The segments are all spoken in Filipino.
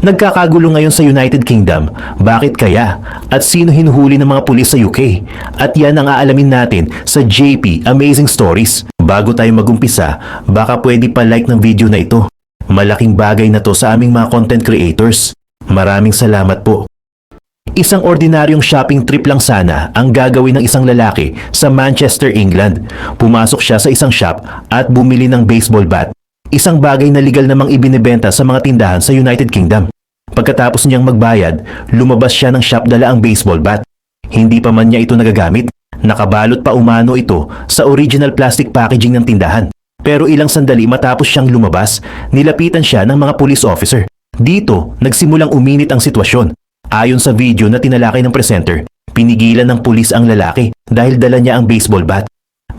Nagkakagulo ngayon sa United Kingdom. Bakit kaya? At sino hinuhuli ng mga pulis sa UK? At yan ang aalamin natin sa JP Amazing Stories. Bago tayo magumpisa, baka pwede pa like ng video na ito. Malaking bagay na to sa aming mga content creators. Maraming salamat po. Isang ordinaryong shopping trip lang sana ang gagawin ng isang lalaki sa Manchester, England. Pumasok siya sa isang shop at bumili ng baseball bat. Isang bagay na legal namang ibinebenta sa mga tindahan sa United Kingdom. Pagkatapos niyang magbayad, lumabas siya ng shop dala ang baseball bat. Hindi pa man niya ito nagagamit. Nakabalot pa umano ito sa original plastic packaging ng tindahan. Pero ilang sandali matapos siyang lumabas, nilapitan siya ng mga police officer. Dito, nagsimulang uminit ang sitwasyon. Ayon sa video na tinalakay ng presenter, pinigilan ng pulis ang lalaki dahil dala niya ang baseball bat.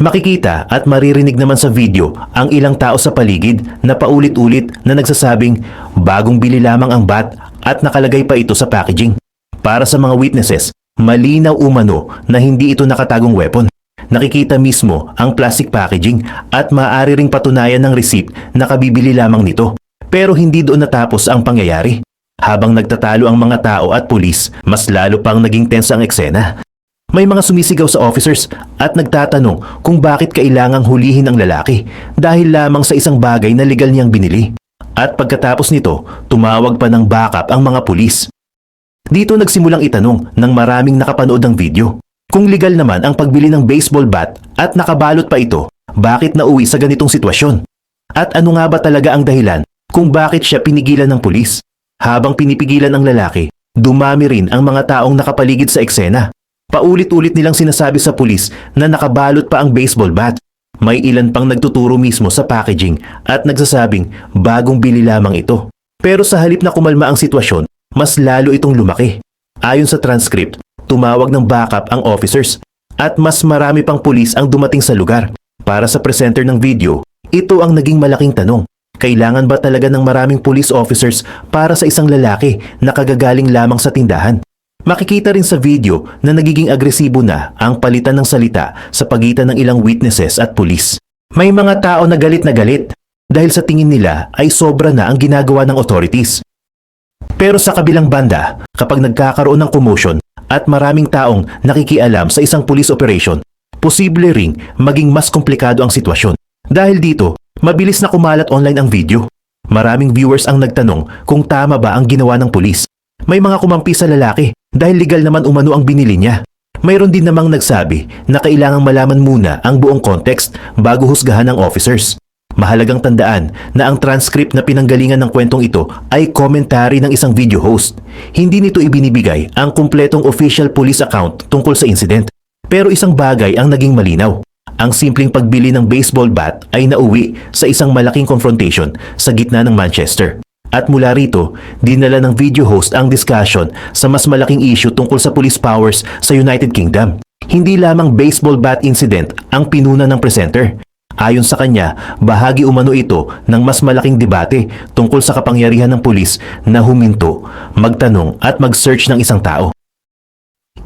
Makikita at maririnig naman sa video ang ilang tao sa paligid na paulit-ulit na nagsasabing bagong bili lamang ang bat at nakalagay pa ito sa packaging. Para sa mga witnesses, malinaw umano na hindi ito nakatagong weapon. Nakikita mismo ang plastic packaging at maaari ring patunayan ng receipt na kabibili lamang nito. Pero hindi doon natapos ang pangyayari. Habang nagtatalo ang mga tao at pulis, mas lalo pang naging tense ang eksena. May mga sumisigaw sa officers at nagtatanong kung bakit kailangang hulihin ang lalaki dahil lamang sa isang bagay na legal niyang binili. At pagkatapos nito, tumawag pa ng backup ang mga pulis. Dito nagsimulang itanong ng maraming nakapanood ng video. Kung legal naman ang pagbili ng baseball bat at nakabalot pa ito, bakit nauwi sa ganitong sitwasyon? At ano nga ba talaga ang dahilan kung bakit siya pinigilan ng pulis? Habang pinipigilan ang lalaki, dumami rin ang mga taong nakapaligid sa eksena. Paulit-ulit nilang sinasabi sa pulis na nakabalot pa ang baseball bat. May ilan pang nagtuturo mismo sa packaging at nagsasabing bagong bili lamang ito. Pero sa halip na kumalma ang sitwasyon, mas lalo itong lumaki. Ayon sa transcript, tumawag ng backup ang officers at mas marami pang pulis ang dumating sa lugar. Para sa presenter ng video, ito ang naging malaking tanong. Kailangan ba talaga ng maraming police officers para sa isang lalaki na kagagaling lamang sa tindahan? Makikita rin sa video na nagiging agresibo na ang palitan ng salita sa pagitan ng ilang witnesses at pulis. May mga tao na galit dahil sa tingin nila ay sobra na ang ginagawa ng authorities. Pero sa kabilang banda, kapag nagkakaroon ng commotion at maraming taong nakikialam sa isang police operation, posible ring maging mas komplikado ang sitwasyon. Dahil dito, mabilis na kumalat online ang video. Maraming viewers ang nagtanong kung tama ba ang ginawa ng pulis. May mga kumampi sa lalaki dahil legal naman umano ang binili niya. Mayroon din namang nagsabi na kailangang malaman muna ang buong context bago husgahan ng officers. Mahalagang tandaan na ang transcript na pinanggalingan ng kwentong ito ay commentary ng isang video host. Hindi nito ibinibigay ang kumpletong official police account tungkol sa incident. Pero isang bagay ang naging malinaw. Ang simpleng pagbili ng baseball bat ay nauwi sa isang malaking confrontation sa gitna ng Manchester. At mula rito, dinala ng video host ang discussion sa mas malaking issue tungkol sa police powers sa United Kingdom. Hindi lamang baseball bat incident ang pinuna ng presenter. Ayon sa kanya, bahagi umano ito ng mas malaking debate tungkol sa kapangyarihan ng pulis na huminto, magtanong at mag-search ng isang tao.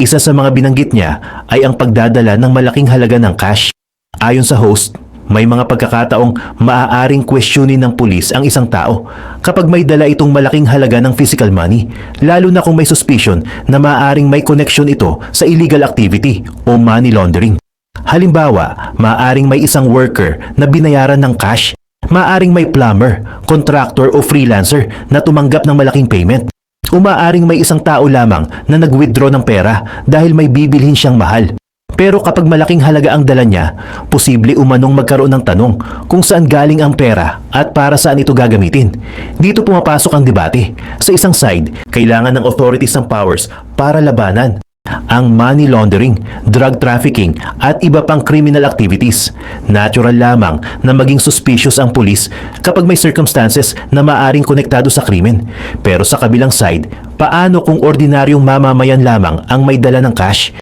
Isa sa mga binanggit niya ay ang pagdadala ng malaking halaga ng cash. Ayon sa host, may mga pagkakataong maaaring questionin ng pulis ang isang tao kapag may dala itong malaking halaga ng physical money, lalo na kung may suspicion na maaaring may connection ito sa illegal activity o money laundering. Halimbawa, maaaring may isang worker na binayaran ng cash, maaaring may plumber, contractor o freelancer na tumanggap ng malaking payment, o maaaring may isang tao lamang na nag-withdraw ng pera dahil may bibilhin siyang mahal. Pero kapag malaking halaga ang dala niya, posible umanong magkaroon ng tanong kung saan galing ang pera at para saan ito gagamitin. Dito pumapasok ang debate. Sa isang side, kailangan ng authorities ng powers para labanan ang money laundering, drug trafficking at iba pang criminal activities. Natural lamang na maging suspicious ang pulis kapag may circumstances na maaring konektado sa krimen. Pero sa kabilang side, paano kung ordinaryong mamamayan lamang ang may dala ng cash?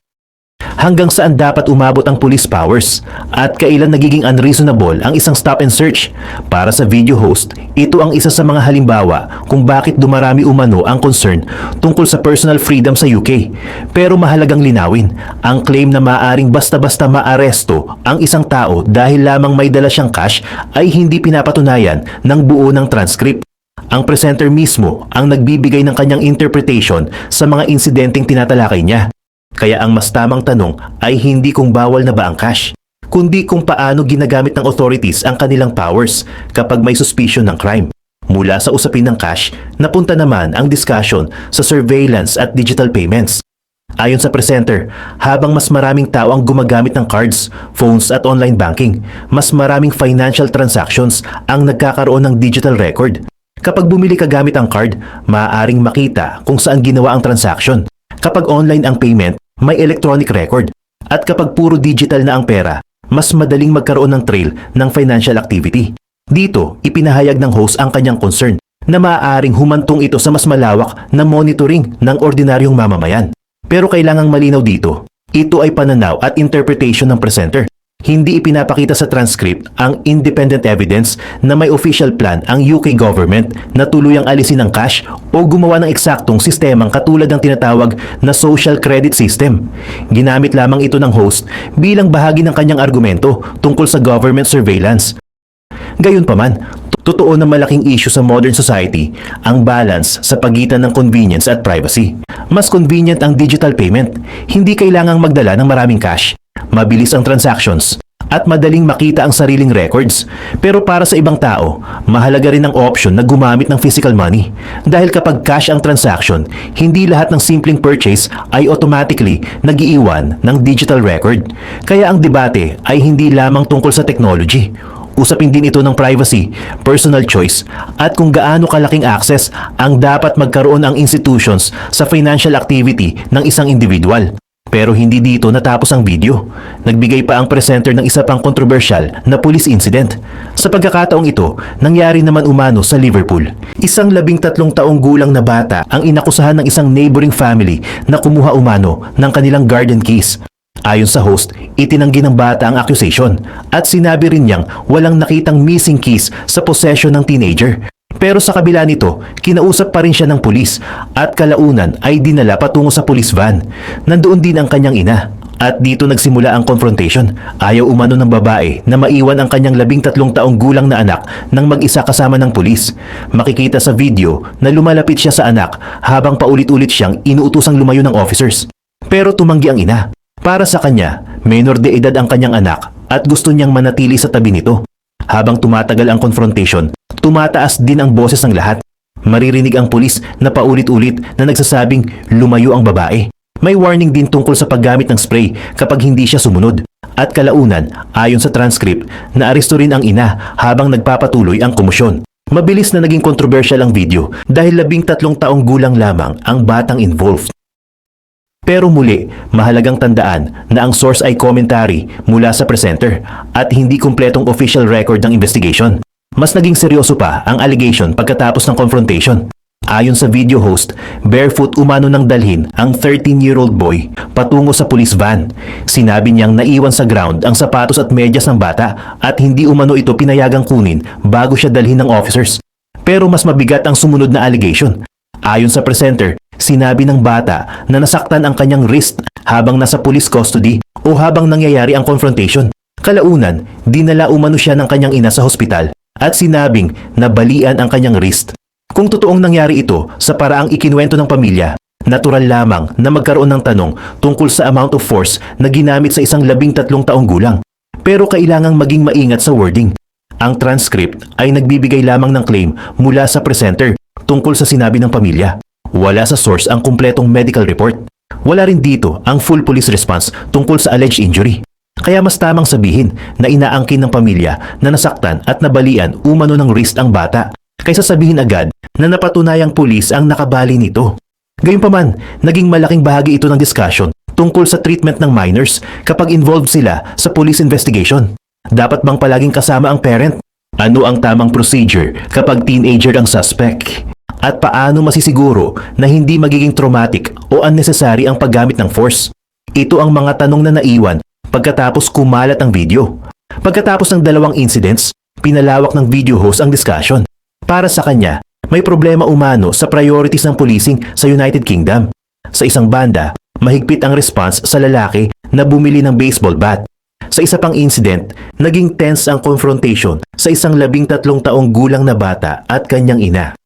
Hanggang saan dapat umabot ang police powers at kailan nagiging unreasonable ang isang stop and search? Para sa video host, ito ang isa sa mga halimbawa kung bakit dumarami umano ang concern tungkol sa personal freedom sa UK. Pero mahalagang linawin, ang claim na maaaring basta-basta maaresto ang isang tao dahil lamang may dala siyang cash ay hindi pinapatunayan ng buo ng transcript. Ang presenter mismo ang nagbibigay ng kanyang interpretation sa mga insidenteng tinatalakay niya. Kaya ang mas tamang tanong ay hindi kung bawal na ba ang cash, kundi kung paano ginagamit ng authorities ang kanilang powers kapag may suspicion ng crime. Mula sa usapin ng cash, napunta naman ang discussion sa surveillance at digital payments. Ayon sa presenter, habang mas maraming tao ang gumagamit ng cards, phones at online banking, mas maraming financial transactions ang nagkakaroon ng digital record. Kapag bumili ka gamit ang card, maaaring makita kung saan ginawa ang transaction. Kapag online ang payment, may electronic record. At kapag puro digital na ang pera, mas madaling magkaroon ng trail ng financial activity. Dito, ipinahayag ng host ang kanyang concern na maaaring humantong ito sa mas malawak na monitoring ng ordinaryong mamamayan. Pero kailangang malinaw dito, ito ay pananaw at interpretation ng presenter. Hindi ipinapakita sa transcript ang independent evidence na may official plan ang UK government na tuluyang alisin ang cash o gumawa ng eksaktong sistemang katulad ng tinatawag na social credit system. Ginamit lamang ito ng host bilang bahagi ng kanyang argumento tungkol sa government surveillance. Gayunpaman, totoo na malaking issue sa modern society ang balance sa pagitan ng convenience at privacy. Mas convenient ang digital payment. Hindi kailangang magdala ng maraming cash. Mabilis ang transactions at madaling makita ang sariling records. Pero para sa ibang tao, mahalaga rin ang option na gumamit ng physical money. Dahil kapag cash ang transaction, hindi lahat ng simpleng purchase ay automatically nag-iiwan ng digital record. Kaya ang debate ay hindi lamang tungkol sa technology. Usapin din ito ng privacy, personal choice, at kung gaano kalaking access ang dapat magkaroon ang institutions sa financial activity ng isang individual. Pero hindi dito natapos ang video. Nagbigay pa ang presenter ng isa pang kontrobersyal na police incident. Sa pagkakataong ito, nangyari naman umano sa Liverpool. Isang 13 taong gulang na bata ang inakusahan ng isang neighboring family na kumuha umano ng kanilang garden keys. Ayon sa host, itinanggi ng bata ang accusation at sinabi rin niyang walang nakitang missing keys sa possession ng teenager. Pero sa kabila nito, kinausap pa rin siya ng pulis at kalaunan ay dinala patungo sa police van. Nandoon din ang kanyang ina. At dito nagsimula ang confrontation. Ayaw umano ng babae na maiwan ang kanyang 13 taong gulang na anak nang mag-isa kasama ng pulis. Makikita sa video na lumalapit siya sa anak habang paulit-ulit siyang inuutosang lumayo ng officers. Pero tumanggi ang ina. Para sa kanya, minor de edad ang kanyang anak at gusto niyang manatili sa tabi nito. Habang tumatagal ang confrontation, tumataas din ang boses ng lahat. Maririnig ang pulis na paulit-ulit na nagsasabing lumayo ang babae. May warning din tungkol sa paggamit ng spray kapag hindi siya sumunod. At kalaunan, ayon sa transcript, naaresto rin ang ina habang nagpapatuloy ang komosyon. Mabilis na naging kontrobersyal ang video dahil 13 taong gulang lamang ang batang involved. Pero muli, mahalagang tandaan na ang source ay commentary mula sa presenter at hindi kumpletong official record ng investigation. Mas naging seryoso pa ang allegation pagkatapos ng confrontation. Ayon sa video host, barefoot umano nang dalhin ang 13-year-old boy patungo sa police van. Sinabi niyang naiwan sa ground ang sapatos at medyas ng bata at hindi umano ito pinayagang kunin bago siya dalhin ng officers. Pero mas mabigat ang sumunod na allegation. Ayon sa presenter, sinabi ng bata na nasaktan ang kanyang wrist habang nasa police custody o habang nangyayari ang confrontation. Kalaunan, dinala umano siya ng kanyang ina sa hospital at sinabing nabalian ang kanyang wrist. Kung totoong nangyari ito sa paraang ikinuwento ng pamilya, natural lamang na magkaroon ng tanong tungkol sa amount of force na ginamit sa isang 13 taong gulang. Pero kailangang maging maingat sa wording. Ang transcript ay nagbibigay lamang ng claim mula sa presenter tungkol sa sinabi ng pamilya. Wala sa source ang kumpletong medical report. Wala rin dito ang full police response tungkol sa alleged injury. Kaya mas tamang sabihin na inaangkin ng pamilya na nasaktan at nabalian umano ng wrist ang bata kaysa sabihin agad na napatunayang pulis ang nakabali nito. Gayunpaman, naging malaking bahagi ito ng discussion tungkol sa treatment ng minors kapag involved sila sa police investigation. Dapat bang palaging kasama ang parent? Ano ang tamang procedure kapag teenager ang suspect? At paano masisiguro na hindi magiging traumatic o unnecessary ang paggamit ng force? Ito ang mga tanong na naiwan pagkatapos kumalat ang video. Pagkatapos ng dalawang incidents, pinalawak ng video host ang discussion. Para sa kanya, may problema umano sa priorities ng policing sa United Kingdom. Sa isang banda, mahigpit ang response sa lalaki na bumili ng baseball bat. Sa isa pang incident, naging tense ang confrontation sa isang 13 taong gulang na bata at kanyang ina.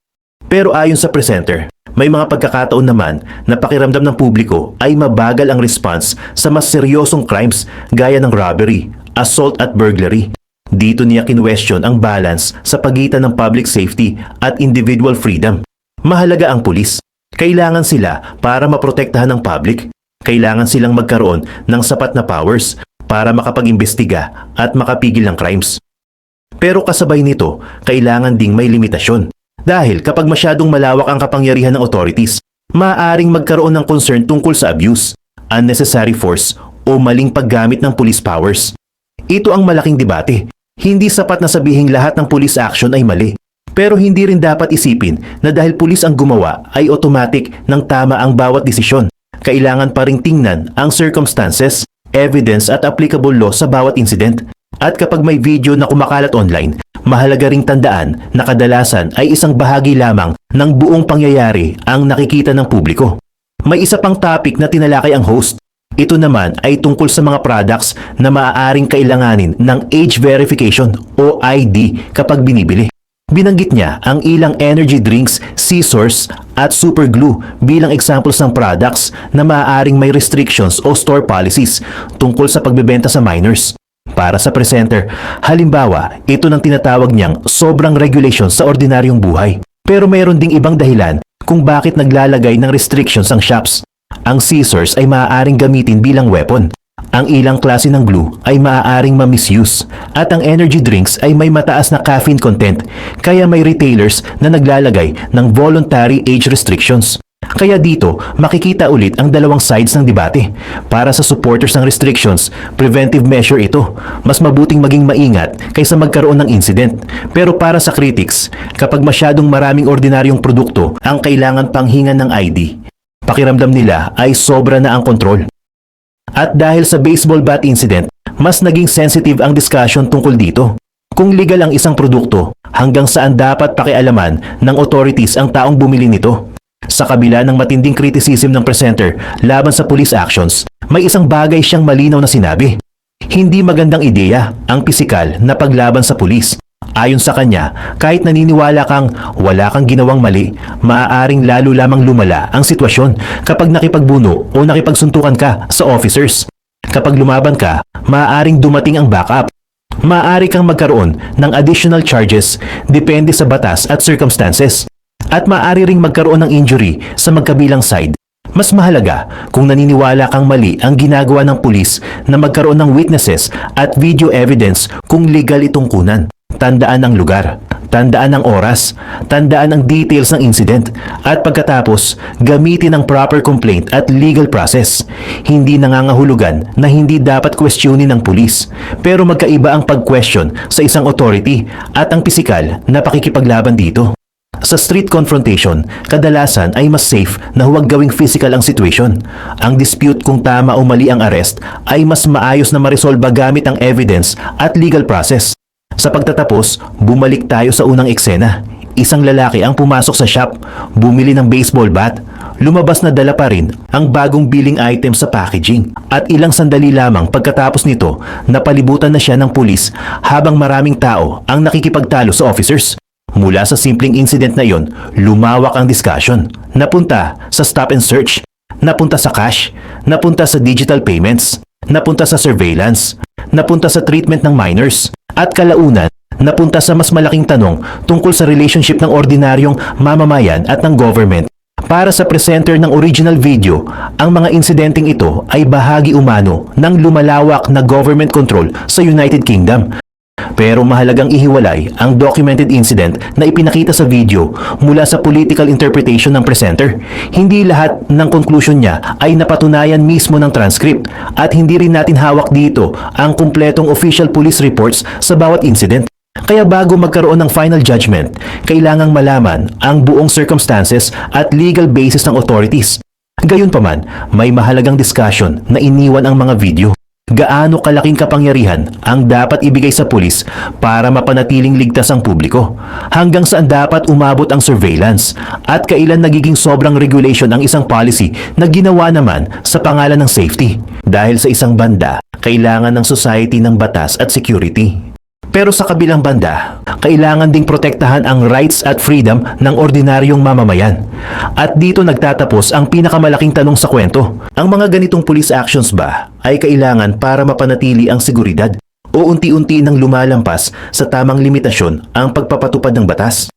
Pero ayon sa presenter, may mga pagkakataon naman na pakiramdam ng publiko ay mabagal ang response sa mas seryosong crimes gaya ng robbery, assault at burglary. Dito niya kinwestiyon ang balance sa pagitan ng public safety at individual freedom. Mahalaga ang pulis. Kailangan sila para maprotektahan ng public. Kailangan silang magkaroon ng sapat na powers para makapag-imbestiga at makapigil ng crimes. Pero kasabay nito, kailangan ding may limitasyon. Dahil kapag masyadong malawak ang kapangyarihan ng authorities, maaaring magkaroon ng concern tungkol sa abuse, unnecessary force o maling paggamit ng police powers. Ito ang malaking debate. Hindi sapat na sabihing lahat ng police action ay mali. Pero hindi rin dapat isipin na dahil pulis ang gumawa ay automatic ng tama ang bawat desisyon. Kailangan pa ring tingnan ang circumstances, evidence at applicable law sa bawat incident. At kapag may video na kumakalat online, mahalaga ring tandaan na kadalasan ay isang bahagi lamang ng buong pangyayari ang nakikita ng publiko. May isa pang topic na tinalakay ang host. Ito naman ay tungkol sa mga products na maaaring kailanganin ng age verification o ID kapag binibili. Binanggit niya ang ilang energy drinks, scissors at super glue bilang examples ng products na maaaring may restrictions o store policies tungkol sa pagbebenta sa minors. Para sa presenter, halimbawa, ito ng tinatawag niyang sobrang regulation sa ordinaryong buhay. Pero mayroon ding ibang dahilan kung bakit naglalagay ng restrictions ang shops. Ang scissors ay maaaring gamitin bilang weapon. Ang ilang klase ng glue ay maaaring ma-misuse. At ang energy drinks ay may mataas na caffeine content, kaya may retailers na naglalagay ng voluntary age restrictions. Kaya dito, makikita ulit ang dalawang sides ng debate. Para sa supporters ng restrictions, preventive measure ito. Mas mabuting maging maingat kaysa magkaroon ng incident. Pero para sa critics, kapag masyadong maraming ordinaryong produkto ang kailangan panghingan ng ID, pakiramdam nila ay sobra na ang kontrol. At dahil sa baseball bat incident, mas naging sensitive ang discussion tungkol dito. Kung legal ang isang produkto, hanggang saan dapat pakialaman ng authorities ang taong bumili nito. Sa kabila ng matinding criticism ng presenter laban sa police actions, may isang bagay siyang malinaw na sinabi. Hindi magandang ideya ang pisikal na paglaban sa pulis. Ayon sa kanya, kahit naniniwala kang wala kang ginawang mali, maaaring lalo lamang lumala ang sitwasyon kapag nakipagbuno o nakipagsuntukan ka sa officers. Kapag lumaban ka, maaaring dumating ang backup. Maaari kang magkaroon ng additional charges depende sa batas at circumstances. At maaari ring magkaroon ng injury sa magkabilang side. Mas mahalaga kung naniniwala kang mali ang ginagawa ng pulis na magkaroon ng witnesses at video evidence kung legal itong kunan. Tandaan ang lugar, tandaan ang oras, tandaan ang details ng incident, at pagkatapos, gamitin ang proper complaint at legal process. Hindi nangangahulugan na hindi dapat questionin ng pulis, pero magkaiba ang pag-question sa isang authority at ang pisikal na pakikipaglaban dito. Sa street confrontation, kadalasan ay mas safe na huwag gawing physical ang situation. Ang dispute kung tama o mali ang arrest ay mas maayos na maresolba gamit ang evidence at legal process. Sa pagtatapos, bumalik tayo sa unang eksena. Isang lalaki ang pumasok sa shop, bumili ng baseball bat. Lumabas na dala pa rin ang bagong billing item sa packaging. At ilang sandali lamang pagkatapos nito, napalibutan na siya ng pulis habang maraming tao ang nakikipagtalo sa officers. Mula sa simpleng incident na yon, lumawak ang discussion. Napunta sa stop and search, napunta sa cash, napunta sa digital payments, napunta sa surveillance, napunta sa treatment ng minors, at kalaunan, napunta sa mas malaking tanong tungkol sa relationship ng ordinaryong mamamayan at ng government. Para sa presenter ng original video, ang mga insidenteng ito ay bahagi umano ng lumalawak na government control sa United Kingdom. Pero mahalagang ihiwalay ang documented incident na ipinakita sa video mula sa political interpretation ng presenter. Hindi lahat ng conclusion niya ay napatunayan mismo ng transcript at hindi rin natin hawak dito ang kumpletong official police reports sa bawat incident. Kaya bago magkaroon ng final judgment, kailangang malaman ang buong circumstances at legal basis ng authorities. Gayunpaman, may mahalagang discussion na iniwan ang mga video. Gaano kalaking kapangyarihan ang dapat ibigay sa pulis para mapanatiling ligtas ang publiko? Hanggang saan dapat umabot ang surveillance? At kailan nagiging sobrang regulation ang isang policy na ginawa naman sa pangalan ng safety? Dahil sa isang banda, kailangan ng society ng batas at security. Pero sa kabilang banda, kailangan ding protektahan ang rights at freedom ng ordinaryong mamamayan. At dito nagtatapos ang pinakamalaking tanong sa kwento. Ang mga ganitong police actions ba ay kailangan para mapanatili ang seguridad o unti-unti nang lumalampas sa tamang limitasyon ang pagpapatupad ng batas?